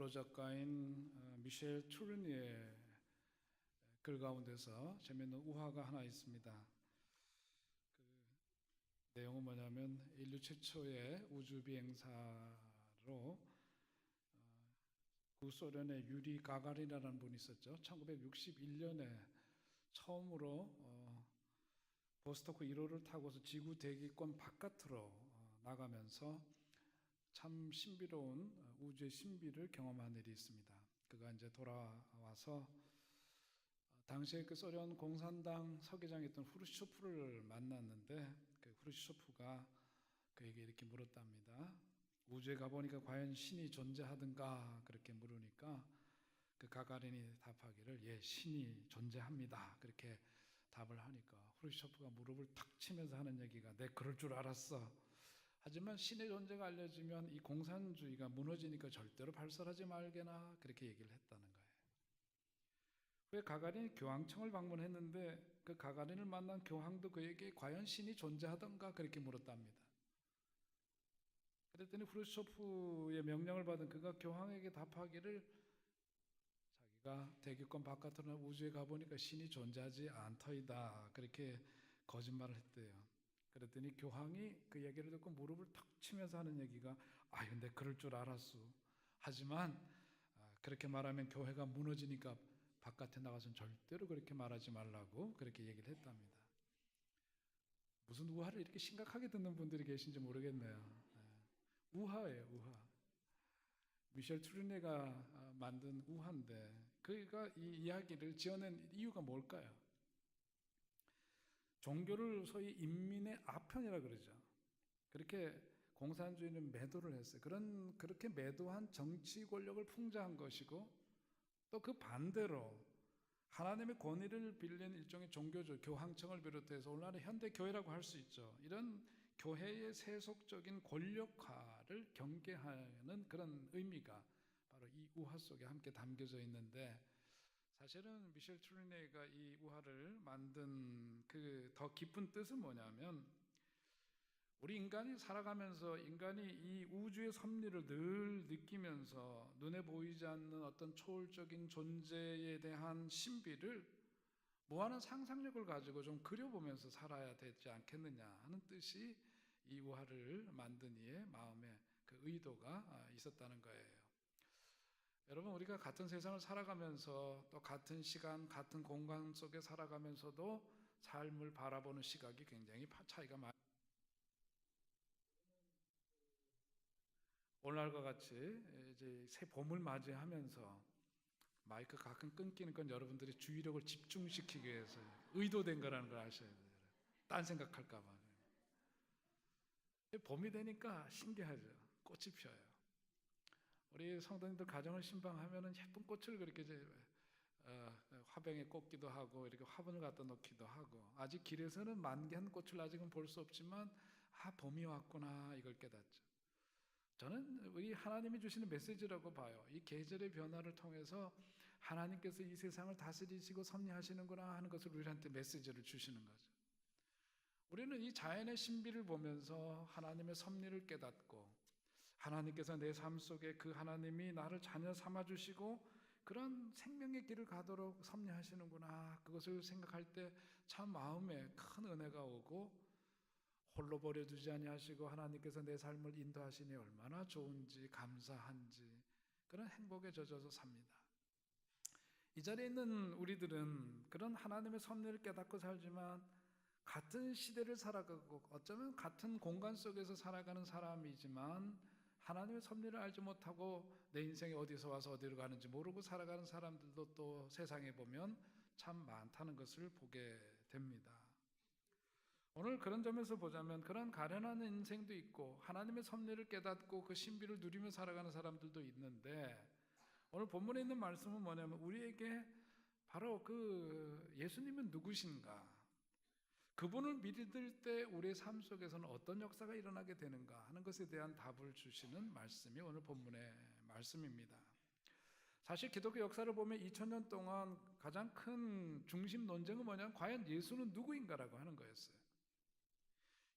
원로 작가인 미셸 투르니의 글 가운데서 재미있는 우화가 하나 있습니다. 그 내용은 뭐냐면 인류 최초의 우주 비행사로 구소련의 유리 가가린이라는 분이 있었죠. 1961년에 처음으로 보스토크 1호를 타고서 지구 대기권 바깥으로 나가면서 참 신비로운 우주의 신비를 경험한 일이 있습니다. 그가 이제 돌아와서 당시에 그 소련 공산당 서기장이었던 후르쇼프를 만났는데 그 후르쇼프가 그에게 이렇게 물었답니다. 우주에 가보니까 과연 신이 존재하든가 그렇게 물으니까 그 가가린이 답하기를 예, 신이 존재합니다. 그렇게 답을 하니까 후르쇼프가 무릎을 탁 치면서 하는 얘기가 내 그럴 줄 알았어. 하지만 신의 존재가 알려지면 이 공산주의가 무너지니까 절대로 발설하지 말게나 그렇게 얘기를 했다는 거예요. 후에 가가린이 교황청을 방문했는데 그 가가린을 만난 교황도 그에게 과연 신이 존재하던가 그렇게 물었답니다. 그랬더니 후르쇼프의 명령을 받은 그가 교황에게 답하기를 자기가 대기권 바깥으로 우주에 가보니까 신이 존재하지 않더이다 그렇게 거짓말을 했대요. 그랬더니 교황이 그 얘기를 듣고 무릎을 탁 치면서 하는 얘기가 아 근데 그럴 줄 알았어. 하지만 그렇게 말하면 교회가 무너지니까 바깥에 나가서는 절대로 그렇게 말하지 말라고 그렇게 얘기를 했답니다. 무슨 우화를 이렇게 심각하게 듣는 분들이 계신지 모르겠네요. 우화예요, 우화. 미셸 투르네가 만든 우화인데 그가 이 이야기를 지어낸 이유가 뭘까요? 종교를 소위 인민의 아편이라 그러죠. 그렇게 공산주의는 매도를 했어요. 그렇게 매도한 정치 권력을 풍자한 것이고 또 그 반대로 하나님의 권위를 빌린 일종의 종교죠. 교황청을 비롯해서 오늘날의 현대 교회라고 할 수 있죠. 이런 교회의 세속적인 권력화를 경계하는 그런 의미가 바로 이 우화 속에 함께 담겨져 있는데 사실은 미셸 투르네가 이 우화를 만든 그 더 깊은 뜻은 뭐냐면 우리 인간이 살아가면서 인간이 이 우주의 섭리를 늘 느끼면서 눈에 보이지 않는 어떤 초월적인 존재에 대한 신비를 무한한 상상력을 가지고 좀 그려보면서 살아야 되지 않겠느냐 하는 뜻이 이 우화를 만든 이의 마음에 그 의도가 있었다는 거예요. 여러분 우리가 같은 세상을 살아가면서 또 같은 시간, 같은 공간 속에 살아가면서도 삶을 바라보는 시각이 굉장히 차이가 많아요. 오늘날과 같이 이제 새 봄을 맞이하면서 마이크 가끔 끊기는 건 여러분들이 주의력을 집중시키기 위해서 의도된 거라는 걸 아셔야 돼요. 딴 생각할까 봐. 봄이 되니까 신기하죠. 꽃이 피어요. 우리 성도님들 가정을 신방하면은 예쁜 꽃을 그렇게 이제 화병에 꽂기도 하고 이렇게 화분을 갖다 놓기도 하고 아직 길에서는 만개한 꽃을 아직은 볼 수 없지만 봄이 왔구나 이걸 깨닫죠. 저는 우리 하나님이 주시는 메시지라고 봐요. 이 계절의 변화를 통해서 하나님께서 이 세상을 다스리시고 섭리하시는구나 하는 것을 우리한테 메시지를 주시는 거죠. 우리는 이 자연의 신비를 보면서 하나님의 섭리를 깨닫고 하나님께서 내 삶 속에 그 하나님이 나를 자녀 삼아주시고 그런 생명의 길을 가도록 섭리하시는구나 그것을 생각할 때 참 마음에 큰 은혜가 오고 홀로 버려두지 아니하시고 하나님께서 내 삶을 인도하시니 얼마나 좋은지 감사한지 그런 행복에 젖어서 삽니다. 이 자리에 있는 우리들은 그런 하나님의 섭리를 깨닫고 살지만 같은 시대를 살아가고 어쩌면 같은 공간 속에서 살아가는 사람이지만 하나님의 섭리를 알지 못하고 내 인생이 어디서 와서 어디로 가는지 모르고 살아가는 사람들도 또 세상에 보면 참 많다는 것을 보게 됩니다. 오늘 그런 점에서 보자면 그런 가련한 인생도 있고 하나님의 섭리를 깨닫고 그 신비를 누리며 살아가는 사람들도 있는데 오늘 본문에 있는 말씀은 뭐냐면 우리에게 바로 그 예수님은 누구신가? 그분을 믿을 때 우리의 삶 속에서는 어떤 역사가 일어나게 되는가 하는 것에 대한 답을 주시는 말씀이 오늘 본문의 말씀입니다. 사실 기독교 역사를 보면 2000년 동안 가장 큰 중심 논쟁은 뭐냐면 과연 예수는 누구인가라고 하는 거였어요.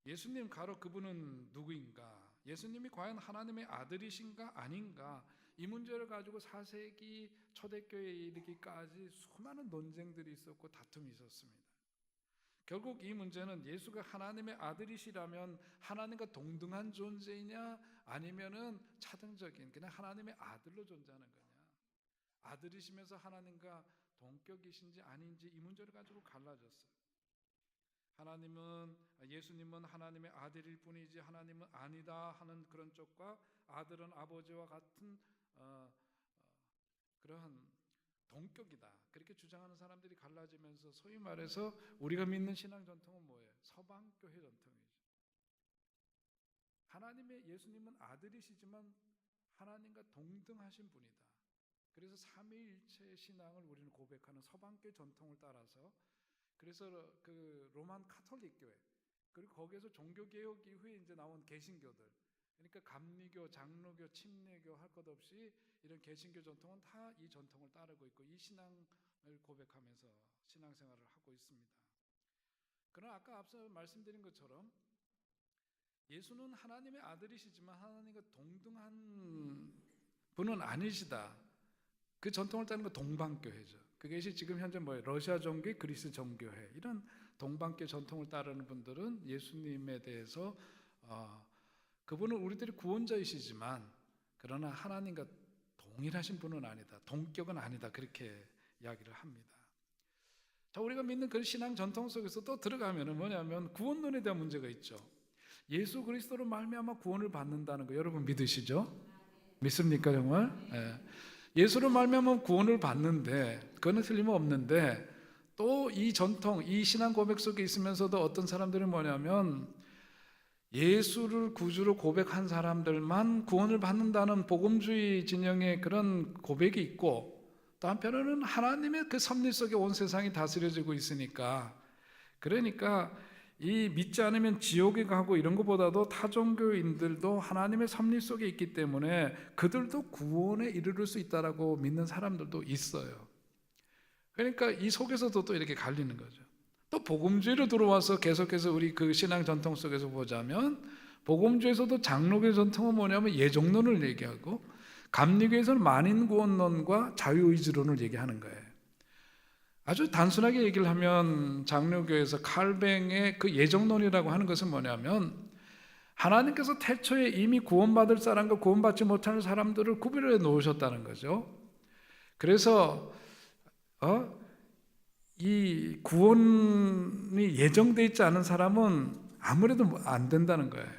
예수님 가로 그분은 누구인가? 예수님이 과연 하나님의 아들이신가 아닌가? 이 문제를 가지고 4세기 초대교회에 이르기까지 수많은 논쟁들이 있었고 다툼이 있었습니다. 결국 이 문제는 예수가 하나님의 아들이시라면 하나님과 동등한 존재이냐 아니면은 차등적인 그냥 하나님의 아들로 존재하는 거냐, 아들이시면서 하나님과 동격이신지 아닌지 이 문제를 가지고 갈라졌어요. 예수님은 하나님의 아들일 뿐이지 하나님은 아니다 하는 그런 쪽과 아들은 아버지와 같은 그러한 동격이다 그렇게 주장하는 사람들이 갈라지면서 소위 말해서 우리가 믿는 신앙 전통은 뭐예요? 서방교회 전통이죠. 예수님은 아들이시지만 하나님과 동등하신 분이다. 그래서 삼위일체 신앙을 우리는 고백하는 서방교회 전통을 따라서, 그래서 그 로만 카톨릭 교회 그리고 거기에서 종교개혁 이후에 이제 나온 개신교들, 그러니까 감리교, 장로교, 침례교 할 것 없이 이런 개신교 전통은 다 이 전통을 따르고 있고 이 신앙을 고백하면서 신앙생활을 하고 있습니다. 그러나 아까 앞서 말씀드린 것처럼 예수는 하나님의 아들이시지만 하나님과 동등한 분은 아니시다. 그 전통을 따르는 거 동방교회죠. 그것이 지금 현재 뭐예요? 러시아 종교, 그리스 정교회 이런 동방교 전통을 따르는 분들은 예수님에 대해서 그분은 우리들의 구원자이시지만 그러나 하나님과 동일하신 분은 아니다, 동격은 아니다 그렇게 이야기를 합니다. 자, 우리가 믿는 그 신앙 전통 속에서 또 들어가면은 뭐냐면 구원론에 대한 문제가 있죠. 예수 그리스도로 말미암아 구원을 받는다는 거 여러분 믿으시죠? 믿습니까 정말? 예수로 말미암아 구원을 받는데 그거는 틀림없는데 또 이 전통, 이 신앙 고백 속에 있으면서도 어떤 사람들은 뭐냐면 예수를 구주로 고백한 사람들만 구원을 받는다는 복음주의 진영의 그런 고백이 있고, 또 한편으로는 하나님의 그 섭리 속에 온 세상이 다스려지고 있으니까, 그러니까 이 믿지 않으면 지옥에 가고 이런 것보다도 타종교인들도 하나님의 섭리 속에 있기 때문에 그들도 구원에 이르를 수 있다라고 믿는 사람들도 있어요. 그러니까 이 속에서도 또 이렇게 갈리는 거죠. 또 복음주의로 들어와서 계속해서 우리 그 신앙 전통 속에서 보자면 복음주의에서도 장로교 전통은 뭐냐면 예정론을 얘기하고, 감리교에서는 만인구원론과 자유의지론을 얘기하는 거예요. 아주 단순하게 얘기를 하면 장로교에서 칼뱅의 그 예정론이라고 하는 것은 뭐냐면 하나님께서 태초에 이미 구원받을 사람과 구원받지 못하는 사람들을 구별해 놓으셨다는 거죠. 그래서 이 구원이 예정되어 있지 않은 사람은 아무래도 안 된다는 거예요.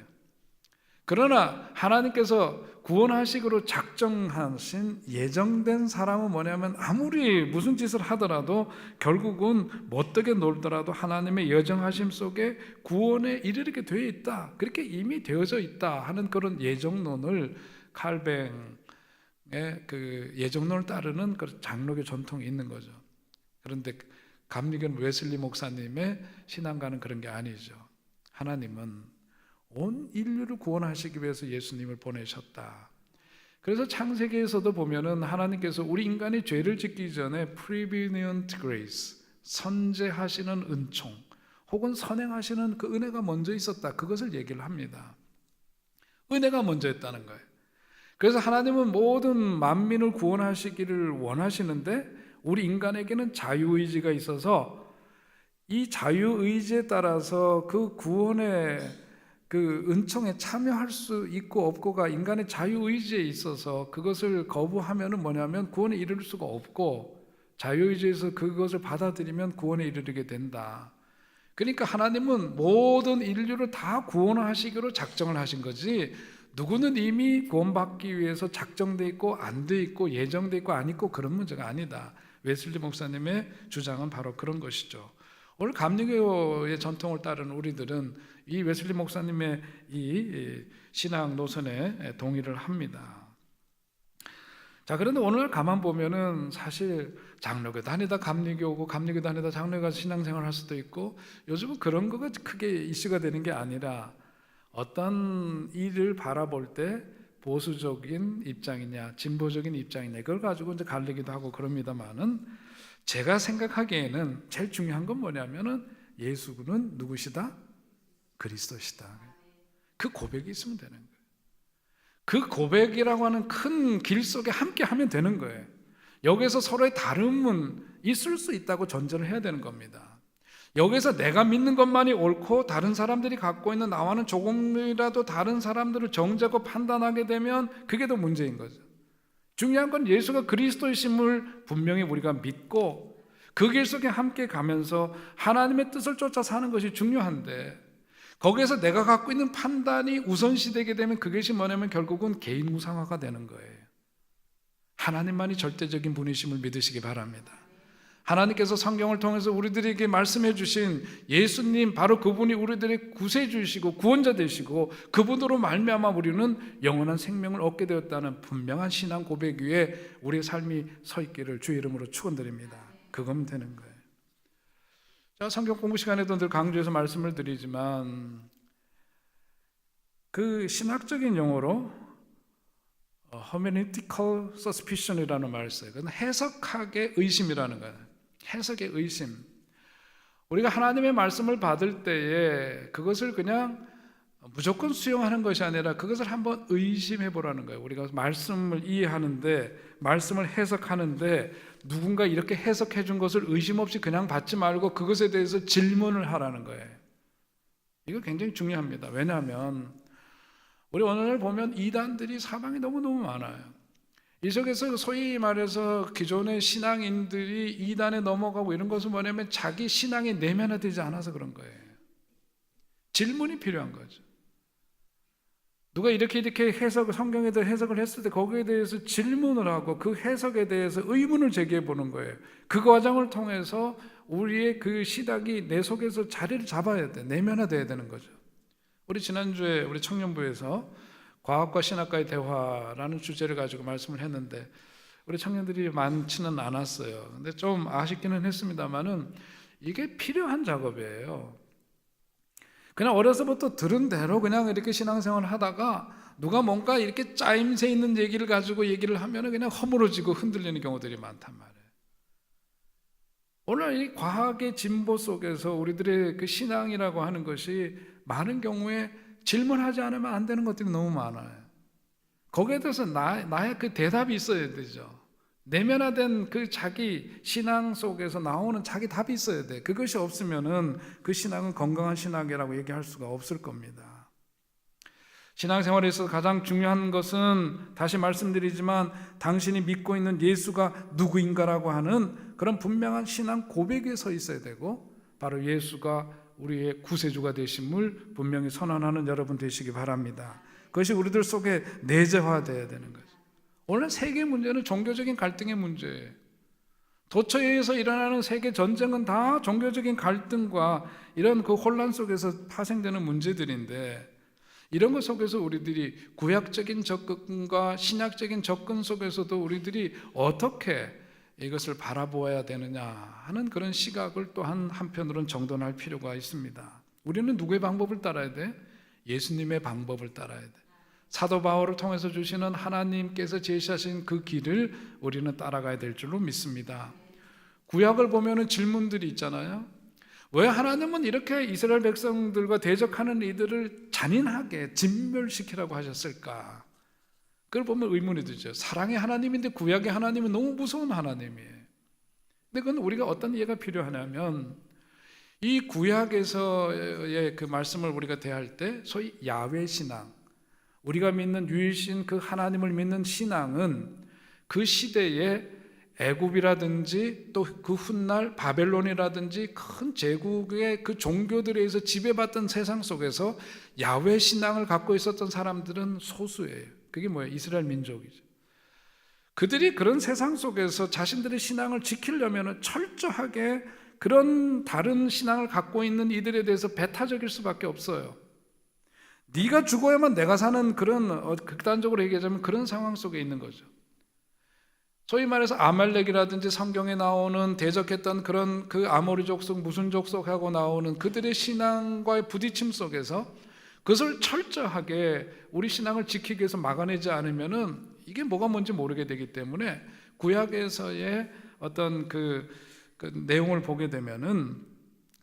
그러나 하나님께서 구원하시기로 작정하신 예정된 사람은 뭐냐면 아무리 무슨 짓을 하더라도 결국은 못되게 놀더라도 하나님의 예정하심 속에 구원에 이르게 되어 있다, 그렇게 이미 되어져 있다 하는 그런 예정론을, 칼뱅의 그 예정론을 따르는 그 장로교 전통이 있는 거죠. 그런데 감리교는 웨슬리 목사님의 신앙과는 그런 게 아니죠. 하나님은 온 인류를 구원하시기 위해서 예수님을 보내셨다. 그래서 창세기에서도 보면은 하나님께서 우리 인간이 죄를 짓기 전에 prevenient grace, 선제하시는 은총 혹은 선행하시는 그 은혜가 먼저 있었다, 그것을 얘기를 합니다. 은혜가 먼저 있다는 거예요. 그래서 하나님은 모든 만민을 구원하시기를 원하시는데 우리 인간에게는 자유의지가 있어서 이 자유의지에 따라서 그 구원의 그 은총에 참여할 수 있고 없고가 인간의 자유의지에 있어서 그것을 거부하면은 뭐냐면 구원에 이를 수가 없고, 자유의지에서 그것을 받아들이면 구원에 이르게 된다. 그러니까 하나님은 모든 인류를 다 구원하시기로 작정을 하신 거지, 누구는 이미 구원받기 위해서 작정돼 있고 안 돼 있고 예정돼 있고 안 있고 그런 문제가 아니다. 웨슬리 목사님의 주장은 바로 그런 것이죠. 오늘 감리교의 전통을 따르는 우리들은 이 웨슬리 목사님의 이 신앙 노선에 동의를 합니다. 자, 그런데 오늘 가만 보면은 사실 장로교 다니다 감리교고 감리교 다니다 장로교 가서 신앙생활 할 수도 있고, 요즘은 그런 거가 크게 이슈가 되는 게 아니라 어떤 일을 바라볼 때 보수적인 입장이냐 진보적인 입장이냐 그걸 가지고 이제 갈리기도 하고 그럽니다만은, 제가 생각하기에는 제일 중요한 건 뭐냐면은 예수는 누구시다? 그리스도시다. 그 고백이 있으면 되는 거예요. 그 고백이라고 하는 큰 길 속에 함께 하면 되는 거예요. 여기서 서로의 다름은 있을 수 있다고 전제를 해야 되는 겁니다. 여기서 내가 믿는 것만이 옳고 다른 사람들이 갖고 있는 나와는 조금이라도 다른 사람들을 정죄하고 판단하게 되면 그게 더 문제인 거죠. 중요한 건 예수가 그리스도이심을 분명히 우리가 믿고 그 길 속에 함께 가면서 하나님의 뜻을 쫓아 사는 것이 중요한데, 거기에서 내가 갖고 있는 판단이 우선시되게 되면 그것이 뭐냐면 결국은 개인 우상화가 되는 거예요. 하나님만이 절대적인 분이심을 믿으시기 바랍니다. 하나님께서 성경을 통해서 우리들에게 말씀해 주신 예수님, 바로 그분이 우리들의 구세주이시고 구원자 되시고 그분으로 말미암아 우리는 영원한 생명을 얻게 되었다는 분명한 신앙 고백 위에 우리의 삶이 서 있기를 주의 이름으로 축원드립니다. 그거면 되는 거예요. 제가 성경 공부 시간에도 늘 강조해서 말씀을 드리지만, 그 신학적인 용어로 hermeneutical suspicion이라는 말을 써요. 그건 해석학의 의심이라는 거예요. 해석의 의심. 우리가 하나님의 말씀을 받을 때에 그것을 그냥 무조건 수용하는 것이 아니라 그것을 한번 의심해 보라는 거예요. 우리가 말씀을 이해하는데, 말씀을 해석하는데 누군가 이렇게 해석해 준 것을 의심 없이 그냥 받지 말고 그것에 대해서 질문을 하라는 거예요. 이거 굉장히 중요합니다. 왜냐하면 우리 오늘 보면 이단들이 사방에 너무너무 많아요. 이 속에서 소위 말해서 기존의 신앙인들이 이단에 넘어가고 이런 것은 뭐냐면 자기 신앙이 내면화되지 않아서 그런 거예요. 질문이 필요한 거죠. 누가 이렇게 성경에 대해 해석을 했을 때 거기에 대해서 질문을 하고 그 해석에 대해서 의문을 제기해 보는 거예요. 그 과정을 통해서 우리의 그 시각이 내 속에서 자리를 잡아야 돼. 내면화돼야 되는 거죠. 우리 지난주에 우리 청년부에서 과학과 신학과의 대화라는 주제를 가지고 말씀을 했는데 우리 청년들이 많지는 않았어요. 근데 좀 아쉽기는 했습니다만은 이게 필요한 작업이에요. 그냥 어려서부터 들은 대로 그냥 이렇게 신앙생활을 하다가 누가 뭔가 이렇게 짜임새 있는 얘기를 가지고 얘기를 하면은 그냥 허물어지고 흔들리는 경우들이 많단 말이에요. 오늘 이 과학의 진보 속에서 우리들의 그 신앙이라고 하는 것이 많은 경우에 질문하지 않으면 안 되는 것들이 너무 많아요. 거기에 대해서 나의 그 대답이 있어야 되죠. 내면화된 그 자기 신앙 속에서 나오는 자기 답이 있어야 돼. 그것이 없으면은 그 신앙은 건강한 신앙이라고 얘기할 수가 없을 겁니다. 신앙생활에서 가장 중요한 것은 다시 말씀드리지만 당신이 믿고 있는 예수가 누구인가라고 하는 그런 분명한 신앙 고백에 서 있어야 되고, 바로 예수가 우리의 구세주가 되심을 분명히 선언하는 여러분 되시기 바랍니다. 그것이 우리들 속에 내재화되어야 되는 거죠. 오늘 세계 문제는 종교적인 갈등의 문제예요. 도처에 의해서 일어나는 세계 전쟁은 다 종교적인 갈등과 이런 그 혼란 속에서 파생되는 문제들인데, 이런 것 속에서 우리들이 구약적인 접근과 신약적인 접근 속에서도 우리들이 어떻게 이것을 바라보아야 되느냐 하는 그런 시각을 또한 한편으로는 정돈할 필요가 있습니다. 우리는 누구의 방법을 따라야 돼? 예수님의 방법을 따라야 돼. 사도 바울을 통해서 주시는 하나님께서 제시하신 그 길을 우리는 따라가야 될 줄로 믿습니다. 구약을 보면은 질문들이 있잖아요. 왜 하나님은 이렇게 이스라엘 백성들과 대적하는 이들을 잔인하게 진멸시키라고 하셨을까? 그걸 보면 의문이 들죠. 사랑의 하나님인데 구약의 하나님은 너무 무서운 하나님이에요. 근데 그건 우리가 어떤 이해가 필요하냐면, 이 구약에서의 그 말씀을 우리가 대할 때 소위 야훼 신앙, 우리가 믿는 유일신 그 하나님을 믿는 신앙은 그 시대에 애굽이라든지 또 그 훗날 바벨론이라든지 큰 제국의 그 종교들에 의해서 지배받던 세상 속에서 야훼 신앙을 갖고 있었던 사람들은 소수예요. 그게 뭐예요? 이스라엘 민족이죠. 그들이 그런 세상 속에서 자신들의 신앙을 지키려면 철저하게 그런 다른 신앙을 갖고 있는 이들에 대해서 배타적일 수밖에 없어요. 네가 죽어야만 내가 사는 그런, 극단적으로 얘기하자면 그런 상황 속에 있는 거죠. 소위 말해서 아말렉이라든지 성경에 나오는 대적했던 그런 그 아모리 족속, 무슨 족속하고 나오는 그들의 신앙과의 부딪힘 속에서 그것을 철저하게 우리 신앙을 지키기 위해서 막아내지 않으면은 이게 뭐가 뭔지 모르게 되기 때문에 구약에서의 어떤 그 내용을 보게 되면은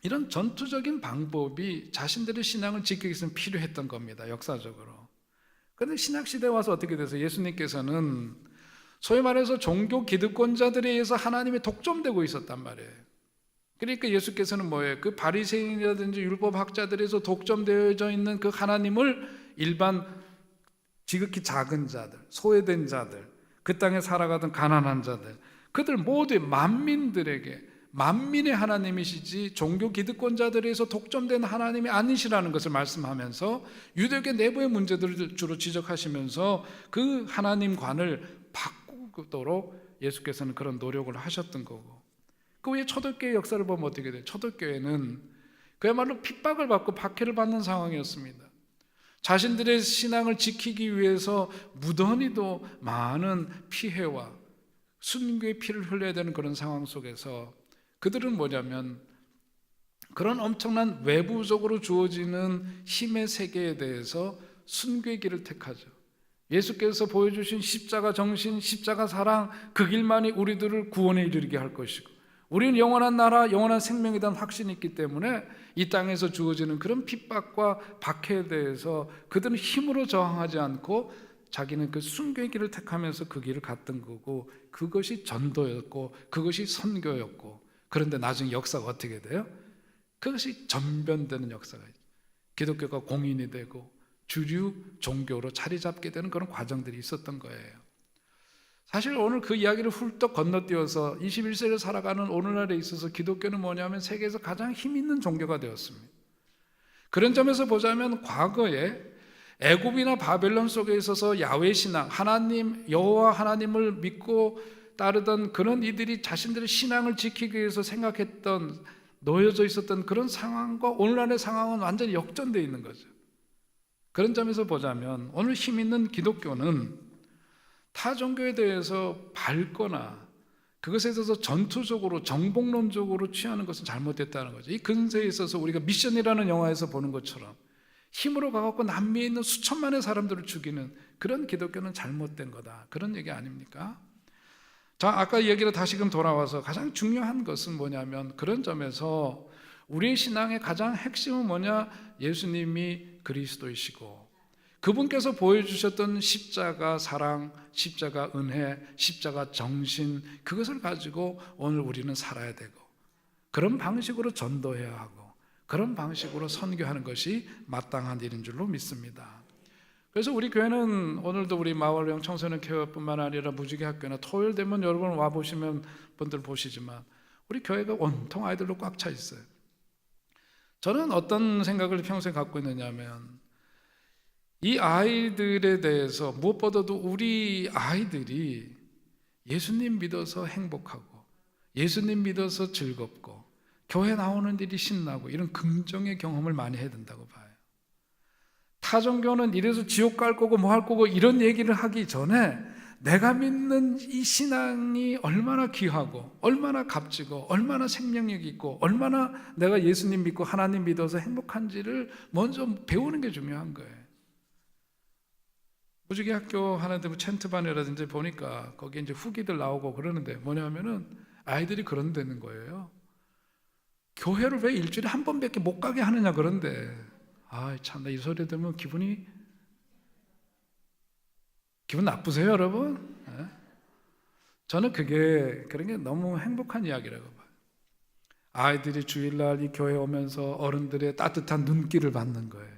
이런 전투적인 방법이 자신들의 신앙을 지키기 위해서 필요했던 겁니다. 역사적으로. 그런데 신약시대에 와서 어떻게 돼서 예수님께서는 소위 말해서 종교 기득권자들에 의해서 하나님이 독점되고 있었단 말이에요. 그러니까 예수께서는 뭐예요? 그 바리새인이라든지 율법학자들에서 독점되어져 있는 그 하나님을 일반 지극히 작은 자들, 소외된 자들, 그 땅에 살아가던 가난한 자들, 그들 모두의 만민들에게 만민의 하나님이시지 종교 기득권자들에서 독점된 하나님이 아니시라는 것을 말씀하면서 유대교 내부의 문제들을 주로 지적하시면서 그 하나님관을 바꾸도록 예수께서는 그런 노력을 하셨던 거고, 그 외에 초대교회 역사를 보면 어떻게 돼요? 초대교회는 그야말로 핍박을 받고 박해를 받는 상황이었습니다. 자신들의 신앙을 지키기 위해서 무던히도 많은 피해와 순교의 피를 흘려야 되는 그런 상황 속에서 그들은 뭐냐면 그런 엄청난 외부적으로 주어지는 힘의 세계에 대해서 순교의 길을 택하죠. 예수께서 보여주신 십자가 정신, 십자가 사랑, 그 길만이 우리들을 구원에 이르게 할 것이고, 우리는 영원한 나라, 영원한 생명에 대한 확신이 있기 때문에 이 땅에서 주어지는 그런 핍박과 박해에 대해서 그들은 힘으로 저항하지 않고 자기는 그 순교의 길을 택하면서 그 길을 갔던 거고, 그것이 전도였고 그것이 선교였고, 그런데 나중에 역사가 어떻게 돼요? 그것이 전변되는 역사가 있어요. 기독교가 공인이 되고 주류 종교로 자리 잡게 되는 그런 과정들이 있었던 거예요. 사실 오늘 그 이야기를 훌떡 건너뛰어서 21세기를 살아가는 오늘날에 있어서 기독교는 뭐냐면 세계에서 가장 힘 있는 종교가 되었습니다. 그런 점에서 보자면 과거에 애굽이나 바벨론 속에 있어서 야훼 신앙, 하나님 여호와 하나님을 믿고 따르던 그런 이들이 자신들의 신앙을 지키기 위해서 생각했던, 놓여져 있었던 그런 상황과 오늘날의 상황은 완전히 역전되어 있는 거죠. 그런 점에서 보자면 오늘 힘 있는 기독교는 타 종교에 대해서 밟거나 그것에 대해서 전투적으로 정복론적으로 취하는 것은 잘못됐다는 거죠. 이 근세에 있어서 우리가 미션이라는 영화에서 보는 것처럼 힘으로 가갖고 남미에 있는 수천만의 사람들을 죽이는 그런 기독교는 잘못된 거다, 그런 얘기 아닙니까? 자, 아까 얘기로 다시금 돌아와서 가장 중요한 것은 뭐냐면 그런 점에서 우리의 신앙의 가장 핵심은 뭐냐? 예수님이 그리스도이시고 그분께서 보여주셨던 십자가 사랑, 십자가 은혜, 십자가 정신, 그것을 가지고 오늘 우리는 살아야 되고, 그런 방식으로 전도해야 하고 그런 방식으로 선교하는 것이 마땅한 일인 줄로 믿습니다. 그래서 우리 교회는 오늘도 우리 마을령 청소년 케어뿐만 아니라 무지개학교나 토요일 되면 여러분 와보시면 분들 보시지만 우리 교회가 온통 아이들로 꽉 차 있어요. 저는 어떤 생각을 평소에 갖고 있느냐면 이 아이들에 대해서 무엇보다도 우리 아이들이 예수님 믿어서 행복하고 예수님 믿어서 즐겁고 교회 나오는 일이 신나고 이런 긍정의 경험을 많이 해야 된다고 봐요. 타종교는 이래서 지옥 갈 거고 뭐 할 거고 이런 얘기를 하기 전에 내가 믿는 이 신앙이 얼마나 귀하고 얼마나 값지고 얼마나 생명력이 있고 얼마나 내가 예수님 믿고 하나님 믿어서 행복한지를 먼저 배우는 게 중요한 거예요. 무지개 학교 하는데 뭐 챈트반이라든지 보니까 거기 이제 후기들 나오고 그러는데 뭐냐면은 아이들이 그런 데는 거예요. 교회를 왜 일주일에 한 번밖에 못 가게 하느냐 그런데, 아 참나 이 소리 들으면 기분 나쁘세요 여러분? 네? 저는 그런 게 너무 행복한 이야기라고 봐요. 아이들이 주일날 이 교회 오면서 어른들의 따뜻한 눈길을 받는 거예요.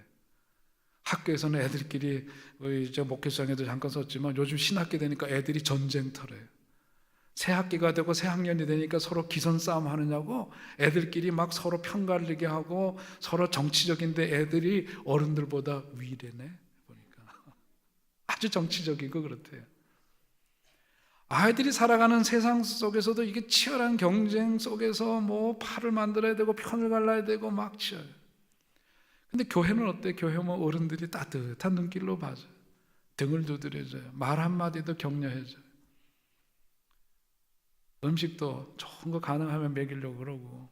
학교에서는 애들끼리 저 목회성에도 잠깐 썼지만 요즘 신학기 되니까 애들이 전쟁터래요. 새 학기가 되고 새 학년이 되니까 서로 기선 싸움 하느냐고 애들끼리 막 서로 편가르게 하고 서로 정치적인데 애들이 어른들보다 위래네 보니까 아주 정치적이고 그렇대요. 아이들이 살아가는 세상 속에서도 이게 치열한 경쟁 속에서 뭐 팔을 만들어야 되고 편을 갈라야 되고 막 치열해요. 근데 교회는 어때? 교회 오면 어른들이 따뜻한 눈길로 봐줘요. 등을 두드려줘요. 말 한마디도 격려해줘요. 음식도 좋은 거 가능하면 먹이려고 그러고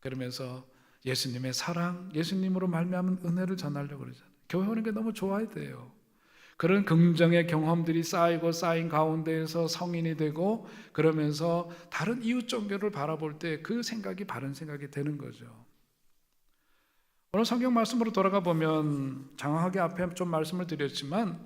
그러면서 예수님의 사랑, 예수님으로 말미암은 은혜를 전하려고 그러잖아요. 교회 오는 게 너무 좋아야 돼요. 그런 긍정의 경험들이 쌓이고 쌓인 가운데에서 성인이 되고 그러면서 다른 이웃 종교를 바라볼 때 그 생각이 바른 생각이 되는 거죠. 오늘 성경 말씀으로 돌아가 보면 장황하게 앞에 좀 말씀을 드렸지만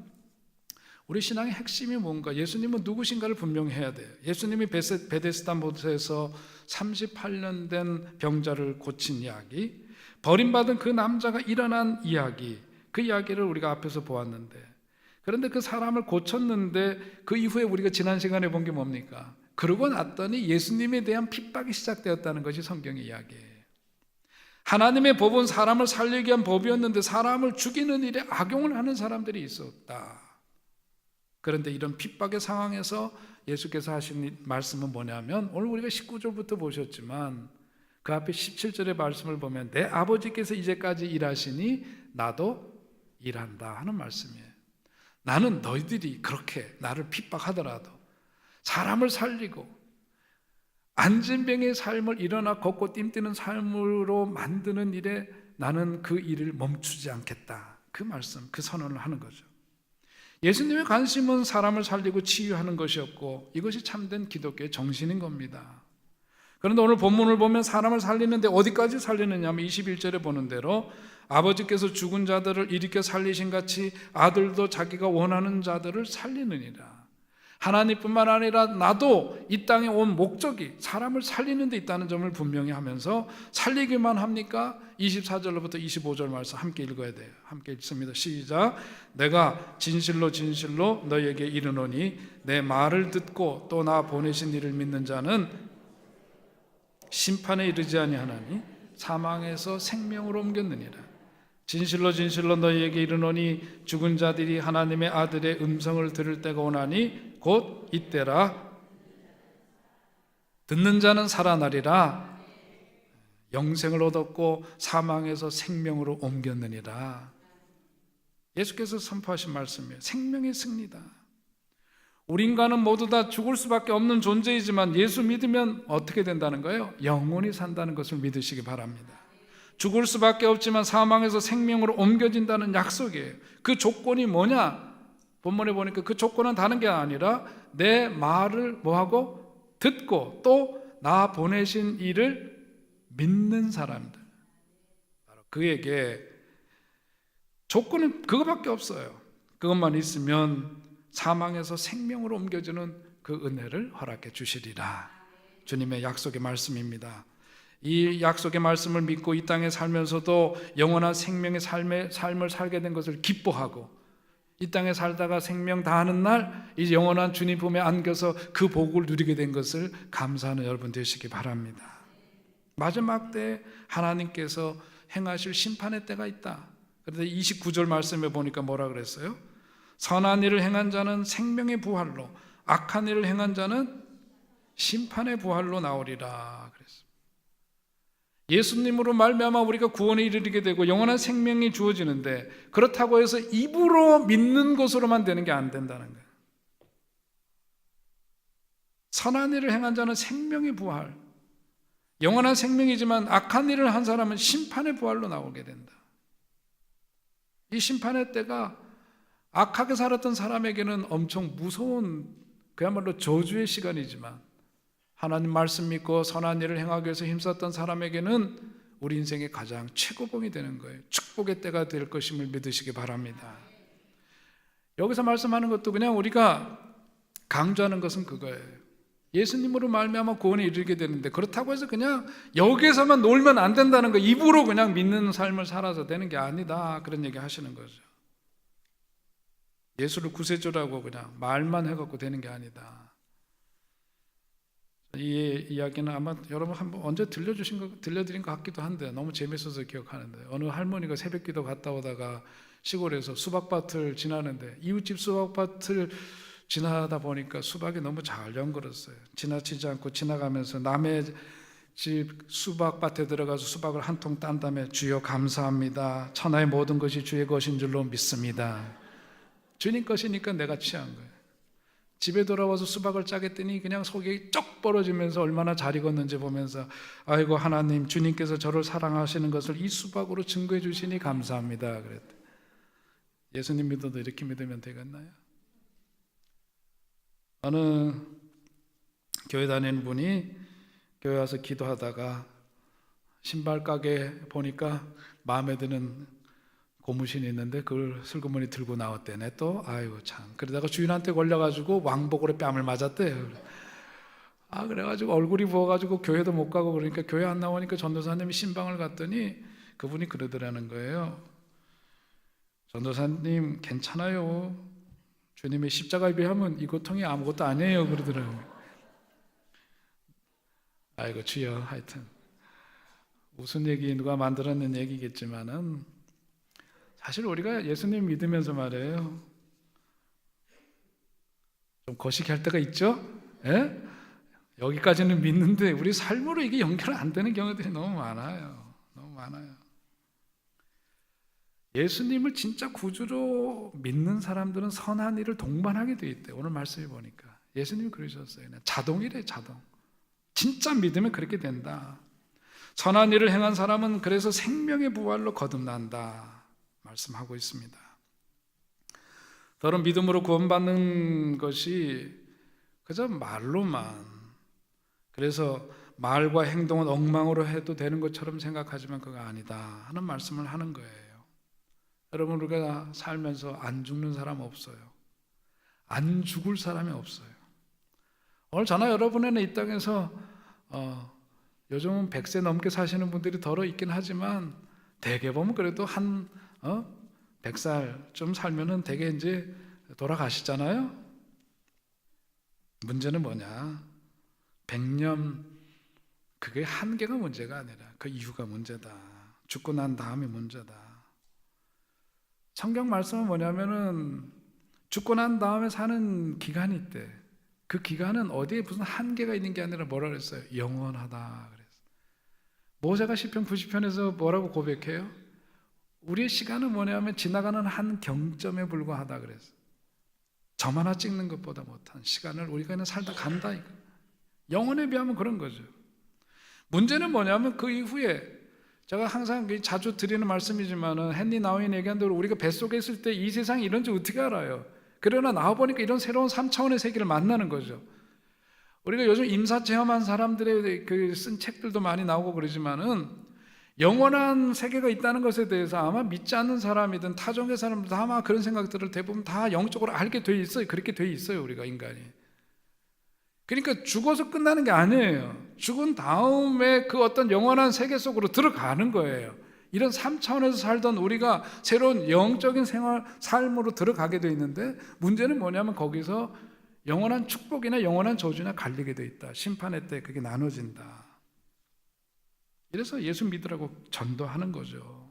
우리 신앙의 핵심이 뭔가, 예수님은 누구신가를 분명해야 돼요. 예수님이 베데스다 못에서 38년 된 병자를 고친 이야기, 버림받은 그 남자가 일어난 이야기, 그 이야기를 우리가 앞에서 보았는데, 그런데 그 사람을 고쳤는데 그 이후에 우리가 지난 시간에 본 게 뭡니까? 그러고 났더니 예수님에 대한 핍박이 시작되었다는 것이 성경의 이야기예요. 하나님의 법은 사람을 살리기 위한 법이었는데 사람을 죽이는 일에 악용을 하는 사람들이 있었다. 그런데 이런 핍박의 상황에서 예수께서 하신 말씀은 뭐냐면, 오늘 우리가 19절부터 보셨지만 그 앞에 17절의 말씀을 보면 내 아버지께서 이제까지 일하시니 나도 일한다 하는 말씀이에요. 나는 너희들이 그렇게 나를 핍박하더라도 사람을 살리고 안진병의 삶을 일어나 걷고 뜀뛰는 삶으로 만드는 일에 나는 그 일을 멈추지 않겠다. 그 말씀, 그 선언을 하는 거죠. 예수님의 관심은 사람을 살리고 치유하는 것이었고 이것이 참된 기독교의 정신인 겁니다. 그런데 오늘 본문을 보면 사람을 살리는데 어디까지 살리느냐 하면 21절에 보는 대로 아버지께서 죽은 자들을 일으켜 살리신 같이 아들도 자기가 원하는 자들을 살리느니라. 하나님뿐만 아니라 나도 이 땅에 온 목적이 사람을 살리는 데 있다는 점을 분명히 하면서 살리기만 합니까? 24절로부터 25절 말씀 함께 읽어야 돼요. 함께 읽습니다. 시작. 내가 진실로 진실로 너희에게 이르노니 내 말을 듣고 또 나 보내신 이를 믿는 자는 심판에 이르지 아니하나니 사망에서 생명으로 옮겼느니라. 진실로 진실로 너희에게 이르노니 죽은 자들이 하나님의 아들의 음성을 들을 때가 오나니 곧 이때라. 듣는 자는 살아나리라. 영생을 얻었고 사망에서 생명으로 옮겼느니라. 예수께서 선포하신 말씀이에요. 생명의 승리다. 우리 인간은 모두 다 죽을 수밖에 없는 존재이지만 예수 믿으면 어떻게 된다는 거예요? 영원히 산다는 것을 믿으시기 바랍니다. 죽을 수밖에 없지만 사망에서 생명으로 옮겨진다는 약속이에요. 그 조건이 뭐냐? 본문에 보니까 그 조건은 다른 게 아니라 내 말을 뭐하고? 듣고 또 나 보내신 이를 믿는 사람들. 그에게 조건은 그거밖에 없어요. 그것만 있으면 사망에서 생명으로 옮겨지는 그 은혜를 허락해 주시리라. 주님의 약속의 말씀입니다. 이 약속의 말씀을 믿고 이 땅에 살면서도 영원한 생명의 삶을 살게 된 것을 기뻐하고 이 땅에 살다가 생명 다하는 날 이제 영원한 주님 품에 안겨서 그 복을 누리게 된 것을 감사하는 여러분 되시기 바랍니다. 마지막 때 하나님께서 행하실 심판의 때가 있다. 그런데 29절 말씀에 보니까 뭐라 그랬어요? 선한 일을 행한 자는 생명의 부활로, 악한 일을 행한 자는 심판의 부활로 나오리라 그랬습니다. 예수님으로 말미암아 우리가 구원에 이르게 되고 영원한 생명이 주어지는데 그렇다고 해서 입으로 믿는 것으로만 되는 게 안 된다는 거예요. 선한 일을 행한 자는 생명의 부활, 영원한 생명이지만 악한 일을 한 사람은 심판의 부활로 나오게 된다. 이 심판의 때가 악하게 살았던 사람에게는 엄청 무서운 그야말로 저주의 시간이지만 하나님 말씀 믿고 선한 일을 행하기 위해서 힘썼던 사람에게는 우리 인생의 가장 최고봉이 되는 거예요. 축복의 때가 될 것임을 믿으시기 바랍니다. 여기서 말씀하는 것도 그냥 우리가 강조하는 것은 그거예요. 예수님으로 말미암아 구원에 이르게 되는데 그렇다고 해서 그냥 여기에서만 놀면 안 된다는 거, 입으로 그냥 믿는 삶을 살아서 되는 게 아니다, 그런 얘기 하시는 거죠. 예수를 구세주라고 그냥 말만 해갖고 되는 게 아니다. 이 이야기는 아마 여러분 한번 언제 들려드린 것 같기도 한데 너무 재밌어서 기억하는데, 어느 할머니가 새벽기도 갔다 오다가 시골에서 수박밭을 지나는데 이웃집 수박밭을 지나다 보니까 수박이 너무 잘 연걸었어요. 지나치지 않고 지나가면서 남의 집 수박밭에 들어가서 수박을 한 통 딴 다음에 주여 감사합니다. 천하의 모든 것이 주의 것인 줄로 믿습니다. 주님 것이니까 내가 취한 거예요. 집에 돌아와서 수박을 짜겠더니 그냥 속이 쩍 벌어지면서 얼마나 잘 익었는지 보면서 아이고 하나님, 주님께서 저를 사랑하시는 것을 이 수박으로 증거해 주시니 감사합니다 그랬대. 예수님 믿어도 이렇게 믿으면 되겠나요? 어느 교회 다니는 분이 교회 와서 기도하다가 신발 가게 보니까 마음에 드는 고무신이 있는데 그걸 슬그머니 들고 나왔대네. 또 아이고 참, 그러다가 주인한테 걸려가지고 왕복으로 뺨을 맞았대요. 그래가지고 얼굴이 부어가지고 교회도 못 가고, 그러니까 교회 안 나오니까 전도사님이 신방을 갔더니 그분이 그러더라는 거예요. 전도사님 괜찮아요, 주님의 십자가에 비하면 이 고통이 아무것도 아니에요, 그러더라고요. 아이고 주여. 하여튼 무슨 얘기, 누가 만들어낸 얘기겠지만은 사실 우리가 예수님 믿으면서 말이에요, 좀 거시기할 때가 있죠. 예? 여기까지는 믿는데 우리 삶으로 이게 연결 안 되는 경우들이 너무 많아요. 너무 많아요. 예수님을 진짜 구주로 믿는 사람들은 선한 일을 동반하게 돼 있대. 오늘 말씀해 보니까 예수님이 그러셨어요. 자동이래, 자동. 진짜 믿으면 그렇게 된다. 선한 일을 행한 사람은 그래서 생명의 부활로 거듭난다 말씀하고 있습니다. 더러 믿음으로 구원받는 것이 그저 말로만, 그래서 말과 행동은 엉망으로 해도 되는 것처럼 생각하지만 그거 아니다 하는 말씀을 하는 거예요. 여러분, 우리가 살면서 안 죽는 사람 없어요. 안 죽을 사람이 없어요. 오늘 저나 여러분에는 이 땅에서 요즘은 100세 넘게 사시는 분들이 더러 있긴 하지만 대개 보면 그래도 한 100살 좀 살면은 대개 이제 돌아가시잖아요. 문제는 뭐냐? 100년, 그게 한계가 문제가 아니라 그 이유가 문제다. 죽고 난 다음이 문제다. 성경 말씀은 뭐냐면은 죽고 난 다음에 사는 기간이 있대. 그 기간은 어디에 무슨 한계가 있는 게 아니라 뭐라 그랬어요? 영원하다 그랬어요. 모세가 시편 90편에서 뭐라고 고백해요? 우리의 시간은 뭐냐면 지나가는 한 경점에 불과하다 그랬어요. 점 하나 찍는 것보다 못한 시간을 우리가 그냥 살다 간다 이거. 영혼에 비하면 그런 거죠. 문제는 뭐냐면 그 이후에, 제가 항상 자주 드리는 말씀이지만은 헨리 나우인 얘기한 대로 우리가 뱃속에 있을 때 이 세상이 이런지 어떻게 알아요? 그러나 나와보니까 이런 새로운 3차원의 세계를 만나는 거죠. 우리가 요즘 임사 체험한 사람들의 그 쓴 책들도 많이 나오고 그러지만은 영원한 세계가 있다는 것에 대해서 아마 믿지 않는 사람이든 타종의 사람들도 아마 그런 생각들을 대부분 다 영적으로 알게 돼 있어요. 그렇게 돼 있어요, 우리가 인간이. 그러니까 죽어서 끝나는 게 아니에요. 죽은 다음에 그 어떤 영원한 세계 속으로 들어가는 거예요. 이런 3차원에서 살던 우리가 새로운 영적인 생활, 삶으로 들어가게 돼 있는데 문제는 뭐냐면 거기서 영원한 축복이나 영원한 저주나 갈리게 돼 있다. 심판의 때 그게 나눠진다. 이래서 예수 믿으라고 전도하는 거죠.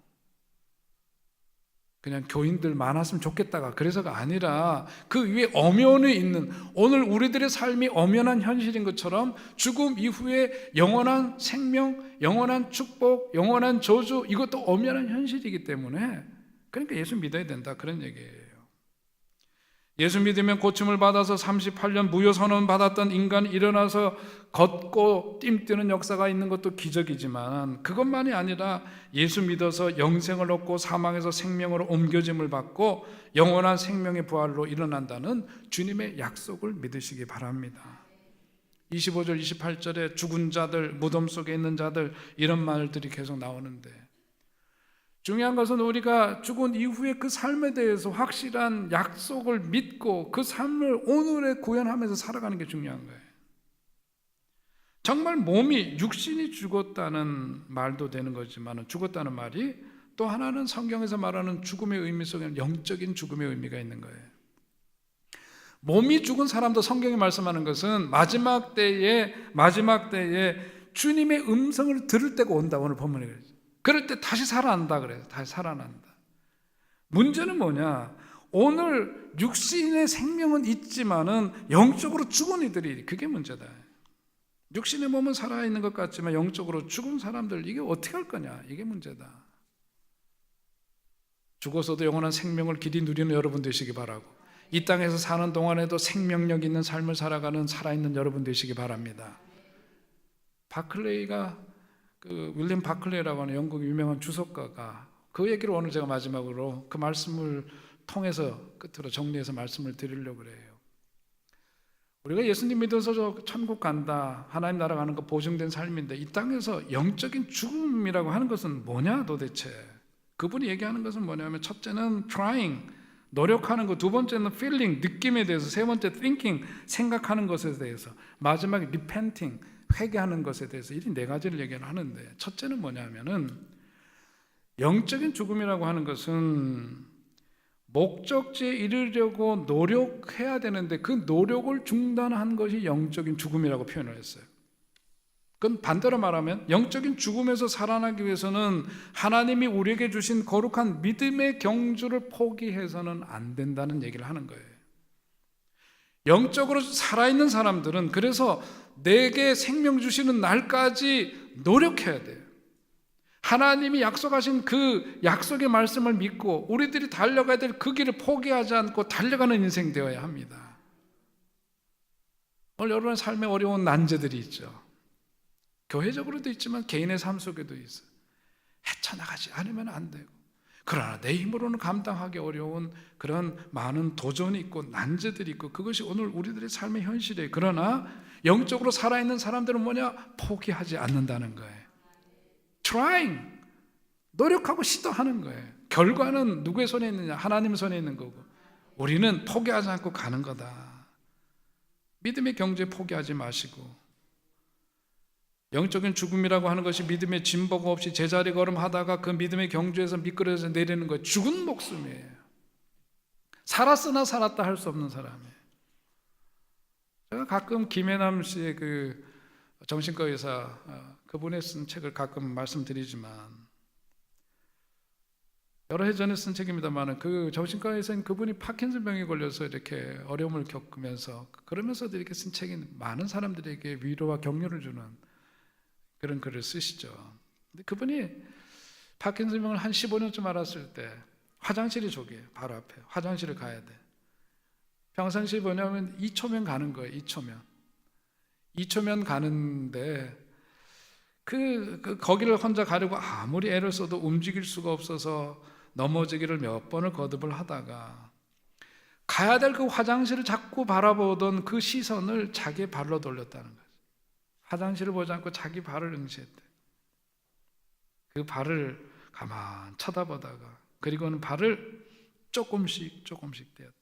그냥 교인들 많았으면 좋겠다가 그래서가 아니라 그 위에 엄연히 있는, 오늘 우리들의 삶이 엄연한 현실인 것처럼 죽음 이후에 영원한 생명, 영원한 축복, 영원한 저주, 이것도 엄연한 현실이기 때문에 그러니까 예수 믿어야 된다, 그런 얘기예요. 예수 믿으면 고침을 받아서 38년 무효 선언 받았던 인간이 일어나서 걷고 뜀뛰는 역사가 있는 것도 기적이지만 그것만이 아니라 예수 믿어서 영생을 얻고 사망에서 생명으로 옮겨짐을 받고 영원한 생명의 부활로 일어난다는 주님의 약속을 믿으시기 바랍니다. 25절 28절에 죽은 자들, 무덤 속에 있는 자들, 이런 말들이 계속 나오는데 중요한 것은 우리가 죽은 이후에 그 삶에 대해서 확실한 약속을 믿고 그 삶을 오늘에 구현하면서 살아가는 게 중요한 거예요. 정말 몸이, 육신이 죽었다는 말도 되는 거지만 죽었다는 말이 또 하나는 성경에서 말하는 죽음의 의미 속에는 영적인 죽음의 의미가 있는 거예요. 몸이 죽은 사람도 성경이 말씀하는 것은 마지막 때에 주님의 음성을 들을 때가 온다. 오늘 본문에 그래요. 그럴 때 다시 살아난다 그래요. 다시 살아난다. 문제는 뭐냐? 오늘 육신의 생명은 있지만은 영적으로 죽은 이들이, 그게 문제다. 육신의 몸은 살아있는 것 같지만 영적으로 죽은 사람들, 이게 어떻게 할 거냐? 이게 문제다. 죽어서도 영원한 생명을 길이 누리는 여러분 되시기 바라고, 이 땅에서 사는 동안에도 생명력 있는 삶을 살아가는 살아있는 여러분 되시기 바랍니다. 바클레이가, 윌리엄 바클레이라고 하는 영국 유명한 주석가가 그 얘기를 오늘 제가 마지막으로 그 말씀을 통해서 끝으로 정리해서 말씀을 드리려고 그래요. 우리가 예수님 믿어서 저 천국 간다, 하나님 나라 가는 거 보증된 삶인데 이 땅에서 영적인 죽음이라고 하는 것은 뭐냐 도대체? 그분이 얘기하는 것은 뭐냐면 첫째는 trying, 노력하는 것, 두 번째는 feeling, 느낌에 대해서, 세 번째 thinking, 생각하는 것에 대해서, 마지막에 repenting, 회개하는 것에 대해서 이 네 가지를 얘기를 하는데 첫째는 뭐냐면은 영적인 죽음이라고 하는 것은 목적지에 이르려고 노력해야 되는데 그 노력을 중단한 것이 영적인 죽음이라고 표현을 했어요. 그건 반대로 말하면 영적인 죽음에서 살아나기 위해서는 하나님이 우리에게 주신 거룩한 믿음의 경주를 포기해서는 안 된다는 얘기를 하는 거예요. 영적으로 살아있는 사람들은 그래서 내게 생명 주시는 날까지 노력해야 돼요. 하나님이 약속하신 그 약속의 말씀을 믿고 우리들이 달려가야 될 그 길을 포기하지 않고 달려가는 인생 되어야 합니다. 오늘 여러분의 삶에 어려운 난제들이 있죠. 교회적으로도 있지만 개인의 삶 속에도 있어요. 헤쳐나가지 않으면 안 되고, 그러나 내 힘으로는 감당하기 어려운 그런 많은 도전이 있고 난제들이 있고, 그것이 오늘 우리들의 삶의 현실이에요. 그러나 영적으로 살아있는 사람들은 뭐냐? 포기하지 않는다는 거예요. trying, 노력하고 시도하는 거예요. 결과는 누구의 손에 있느냐? 하나님 손에 있는 거고, 우리는 포기하지 않고 가는 거다. 믿음의 경주에 포기하지 마시고, 영적인 죽음이라고 하는 것이 믿음의 진보가 없이 제자리 걸음하다가 그 믿음의 경주에서 미끄러져서 내리는 거예요. 죽은 목숨이에요. 살았으나 살았다 할 수 없는 사람이에요. 제가 가끔 김혜남 씨의 그 정신과 의사, 그분의 쓴 책을 가끔 말씀드리지만, 여러 해 전에 쓴 책입니다만, 그 정신과 의사인 그분이 파킨슨병에 걸려서 이렇게 어려움을 겪으면서, 그러면서도 이렇게 쓴 책이 많은 사람들에게 위로와 격려를 주는 그런 글을 쓰시죠. 근데 그분이 파킨슨병을 한 15년쯤 앓았을 때 화장실이 저기에요. 바로 앞에 화장실을 가야 돼. 평상시에 뭐냐면 2초면 가는 거예요. 2초면 가는데 거기를 혼자 가려고 아무리 애를 써도 움직일 수가 없어서 넘어지기를 몇 번을 거듭을 하다가 가야 될 그 화장실을 자꾸 바라보던 그 시선을 자기 발로 돌렸다는 거예요. 화장실을 보지 않고 자기 발을 응시했대. 그 발을 가만 쳐다보다가, 그리고는 발을 조금씩 떼었대.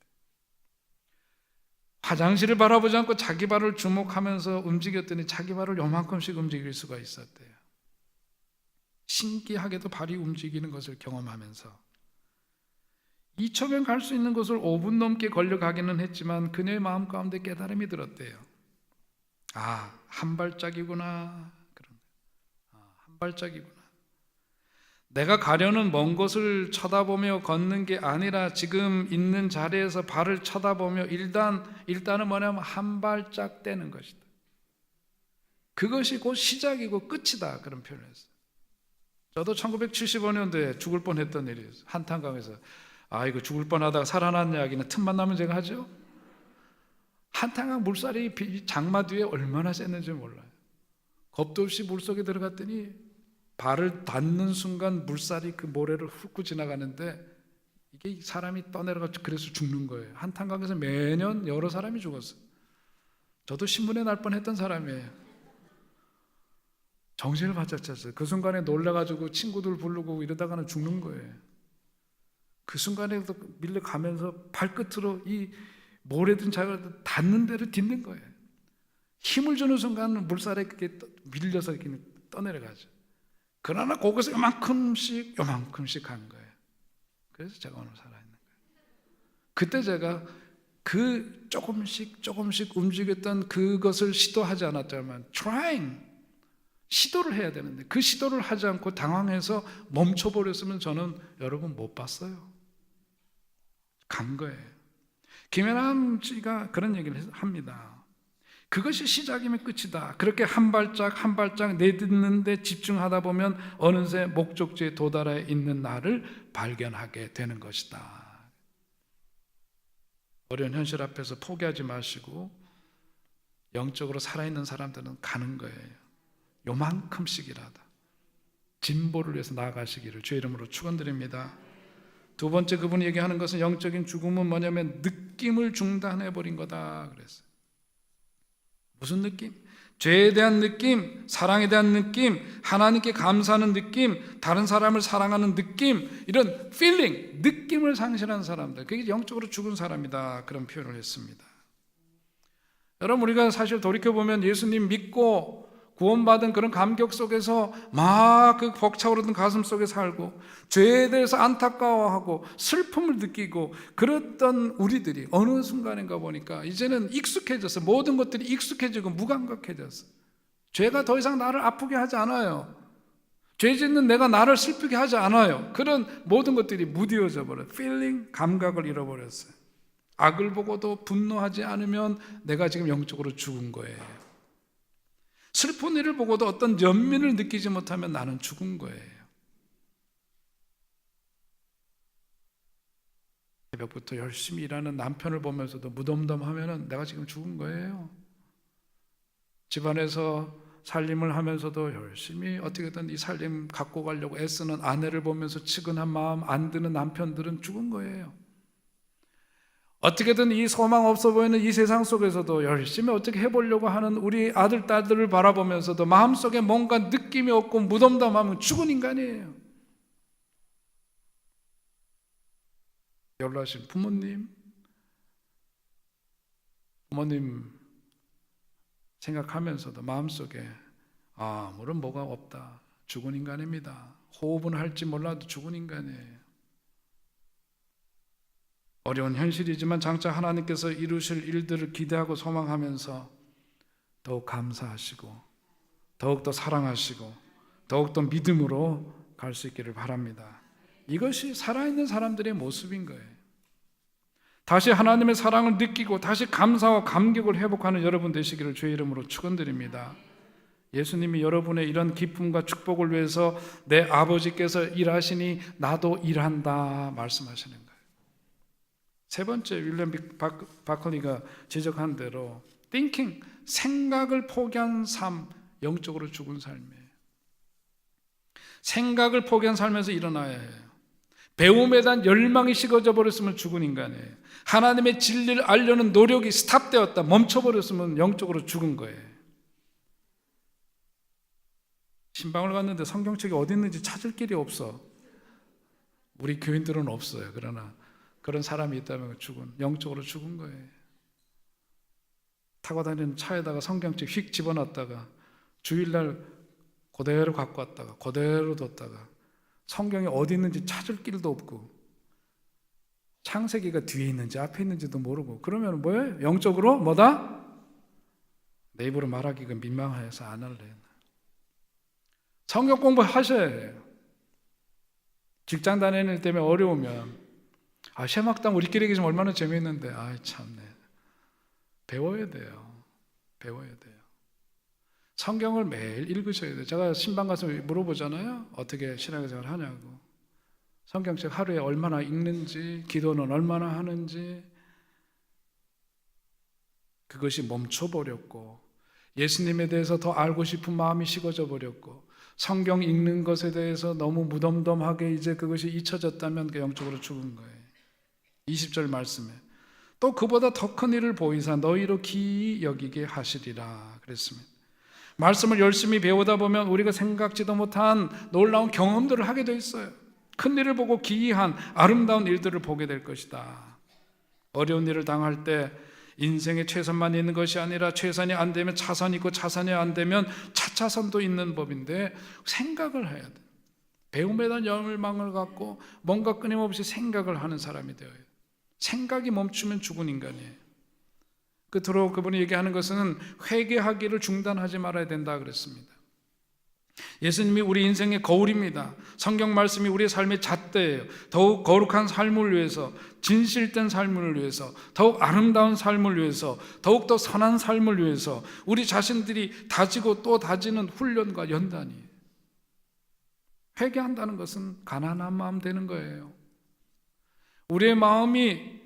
화장실을 바라보지 않고 자기 발을 주목하면서 움직였더니 자기 발을 요만큼씩 움직일 수가 있었대요. 신기하게도 발이 움직이는 것을 경험하면서 2초면 갈 수 있는 곳을 5분 넘게 걸려가기는 했지만 그녀의 마음 가운데 깨달음이 들었대요. 아, 한 발짝이구나. 한 발짝이구나. 내가 가려는 먼 곳을 쳐다보며 걷는 게 아니라 지금 있는 자리에서 발을 쳐다보며 일단은 뭐냐면 한 발짝 떼는 것이다. 그것이 곧 시작이고 끝이다. 그런 표현을 했어요. 저도 1975년도에 죽을 뻔했던 일이 있어요. 한탄강에서 이거 죽을 뻔하다가 살아난 이야기는 틈만 나면 제가 하죠. 한탄강 물살이 장마 뒤에 얼마나 셌는지 몰라요. 겁도 없이 물속에 들어갔더니 발을 닿는 순간 물살이 그 모래를 훑고 지나가는데 이게 사람이 떠내려가지고 그래서 죽는 거예요. 한탄강에서 매년 여러 사람이 죽었어요. 저도 신문에 날 뻔했던 사람이에요. 정신을 바짝 찼어요. 그 순간에 놀라가지고 친구들 부르고 이러다가는 죽는 거예요. 그 순간에도 밀려가면서 발끝으로 이 모래든 자가 닿는 데를 딛는 거예요. 힘을 주는 순간 물살에 그게 밀려서 이렇게 떠내려가죠. 그러나 거기서 요만큼씩 간 거예요. 그래서 제가 오늘 살아있는 거예요. 그때 제가 그 조금씩 움직였던 그것을 시도하지 않았다면 trying, 시도를 해야 되는데 그 시도를 하지 않고 당황해서 멈춰버렸으면 저는 여러분 못 봤어요. 간 거예요. 김혜남 씨가 그런 얘기를 합니다. 그것이 시작이면 끝이다. 그렇게 한 발짝 내딛는데 집중하다 보면 어느새 목적지에 도달해 있는 나를 발견하게 되는 것이다. 어려운 현실 앞에서 포기하지 마시고 영적으로 살아있는 사람들은 가는 거예요. 요만큼씩이라도 진보를 위해서 나아가시기를 주의 이름으로 축원드립니다. 두 번째, 그분이 얘기하는 것은 영적인 죽음은 뭐냐면 느낌을 중단해버린 거다 그랬어요. 무슨 느낌? 죄에 대한 느낌, 사랑에 대한 느낌, 하나님께 감사하는 느낌, 다른 사람을 사랑하는 느낌, 이런 feeling, 느낌을 상실한 사람들, 그게 영적으로 죽은 사람이다, 그런 표현을 했습니다. 여러분, 우리가 사실 돌이켜보면 예수님 믿고 구원받은 그런 감격 속에서 막 그 벅차오르던 가슴 속에 살고 죄에 대해서 안타까워하고 슬픔을 느끼고 그랬던 우리들이 어느 순간인가 보니까 이제는 익숙해졌어. 모든 것들이 익숙해지고 무감각해졌어. 죄가 더 이상 나를 아프게 하지 않아요. 죄 짓는 내가 나를 슬프게 하지 않아요. 그런 모든 것들이 무뎌져 버려요. feeling, 감각을 잃어버렸어요. 악을 보고도 분노하지 않으면 내가 지금 영적으로 죽은 거예요. 슬픈 일을 보고도 어떤 연민을 느끼지 못하면 나는 죽은 거예요. 새벽부터 열심히 일하는 남편을 보면서도 무덤덤하면 내가 지금 죽은 거예요. 집안에서 살림을 하면서도 열심히 어떻게든 이 살림 갖고 가려고 애쓰는 아내를 보면서 측은한 마음 안 드는 남편들은 죽은 거예요. 어떻게든 이 소망 없어 보이는 이 세상 속에서도 열심히 어떻게 해보려고 하는 우리 아들, 딸들을 바라보면서도 마음속에 뭔가 느낌이 없고 무덤덤하면 죽은 인간이에요. 연로하신 부모님 생각하면서도 마음속에 아무런 뭐가 없다, 죽은 인간입니다. 호흡은 할지 몰라도 죽은 인간이에요. 어려운 현실이지만 장차 하나님께서 이루실 일들을 기대하고 소망하면서 더욱 감사하시고 더욱더 사랑하시고 더욱더 믿음으로 갈 수 있기를 바랍니다. 이것이 살아있는 사람들의 모습인 거예요. 다시 하나님의 사랑을 느끼고 다시 감사와 감격을 회복하는 여러분 되시기를 주의 이름으로 축원드립니다. 예수님이 여러분의 이런 기쁨과 축복을 위해서 내 아버지께서 일하시니 나도 일한다 말씀하시는 거예요. 세 번째, 윌리엄 바클리가 지적한 대로 thinking, 생각을 포기한 삶, 영적으로 죽은 삶이에요. 생각을 포기한 삶에서 일어나야 해요. 배움에 대한 열망이 식어져 버렸으면 죽은 인간이에요. 하나님의 진리를 알려는 노력이 스탑되었다, 멈춰버렸으면 영적으로 죽은 거예요. 신방을 갔는데 성경책이 어디 있는지 찾을 길이 없어. 우리 교인들은 없어요. 그러나 그런 사람이 있다면 영적으로 죽은 거예요. 타고 다니는 차에다가 성경책 휙 집어놨다가 주일날 그대로 갖고 왔다가 그대로 뒀다가 성경이 어디 있는지 찾을 길도 없고 창세기가 뒤에 있는지 앞에 있는지도 모르고 그러면 뭐예요? 영적으로 뭐다? 내 입으로 말하기가 민망해서 안 할래요. 성경 공부하셔야 해요. 직장 다니는 일 때문에 어려우면 쉐막당 우리끼리 계시면 얼마나 재미있는데 참네. 배워야 돼요. 배워야 돼요. 성경을 매일 읽으셔야 돼요. 제가 신방 가서 물어보잖아요. 어떻게 신앙생활 하냐고. 성경책 하루에 얼마나 읽는지, 기도는 얼마나 하는지. 그것이 멈춰버렸고 예수님에 대해서 더 알고 싶은 마음이 식어져 버렸고 성경 읽는 것에 대해서 너무 무덤덤하게 이제 그것이 잊혀졌다면 영적으로 죽은 거예요. 20절 말씀에 또 그보다 더 큰 일을 보이사 너희로 기이 여기게 하시리라 그랬습니다. 말씀을 열심히 배우다 보면 우리가 생각지도 못한 놀라운 경험들을 하게 돼 있어요. 큰 일을 보고 기이한 아름다운 일들을 보게 될 것이다. 어려운 일을 당할 때 인생에 최선만 있는 것이 아니라 최선이 안 되면 차선이 있고 차선이 안 되면 차차선도 있는 법인데 생각을 해야 돼. 배움에 대한 열망을 갖고 뭔가 끊임없이 생각을 하는 사람이 되어야 돼. 생각이 멈추면 죽은 인간이에요. 끝으로 그분이 얘기하는 것은 회개하기를 중단하지 말아야 된다 그랬습니다. 예수님이 우리 인생의 거울입니다. 성경 말씀이 우리의 삶의 잣대예요. 더욱 거룩한 삶을 위해서, 진실된 삶을 위해서, 더욱 아름다운 삶을 위해서, 더욱더 선한 삶을 위해서 우리 자신들이 다지고 또 다지는 훈련과 연단이에요. 회개한다는 것은 가난한 마음 되는 거예요. 우리의 마음이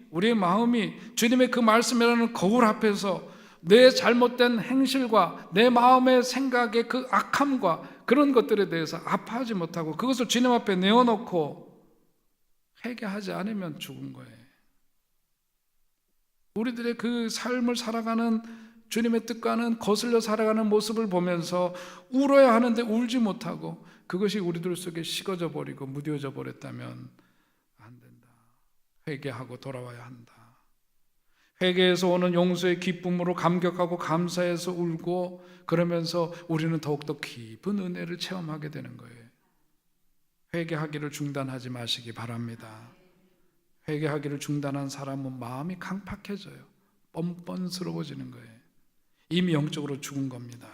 주님의 그 말씀이라는 거울 앞에서 내 잘못된 행실과 내 마음의 생각의 그 악함과 그런 것들에 대해서 아파하지 못하고 그것을 주님 앞에 내어놓고 회개하지 않으면 죽은 거예요. 우리들의 그 삶을 살아가는 주님의 뜻과는 거슬려 살아가는 모습을 보면서 울어야 하는데 울지 못하고 그것이 우리들 속에 식어져 버리고 무뎌져 버렸다면 안 된다. 회개하고 돌아와야 한다. 회개에서 오는 용서의 기쁨으로 감격하고 감사해서 울고 그러면서 우리는 더욱더 깊은 은혜를 체험하게 되는 거예요. 회개하기를 중단하지 마시기 바랍니다. 회개하기를 중단한 사람은 마음이 강팍해져요. 뻔뻔스러워지는 거예요. 이미 영적으로 죽은 겁니다.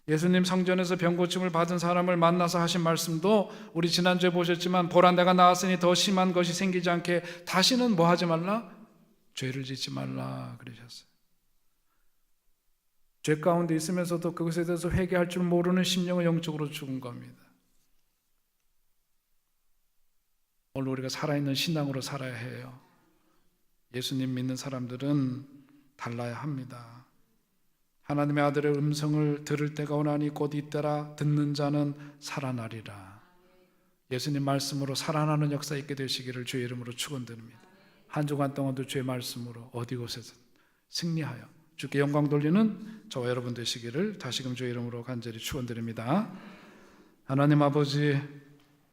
예수님 성전에서 병고침을 받은 사람을 만나서 하신 말씀도 우리 지난주에 보셨지만 보라 내가 나았으니 더 심한 것이 생기지 않게 다시는 뭐 하지 말라? 죄를 짓지 말라 그러셨어요. 죄 가운데 있으면서도 그것에 대해서 회개할 줄 모르는 심령은 영적으로 죽은 겁니다. 오늘 우리가 살아있는 신앙으로 살아야 해요. 예수님 믿는 사람들은 달라야 합니다. 하나님의 아들의 음성을 들을 때가 오나니 곧 이때라 듣는 자는 살아나리라. 예수님 말씀으로 살아나는 역사 있게 되시기를 주의 이름으로 축원드립니다. 한 주간 동안도 주의 말씀으로 어디 곳에서 승리하여 주께 영광 돌리는 저와 여러분 되시기를 다시금 주의 이름으로 간절히 축원드립니다. 하나님 아버지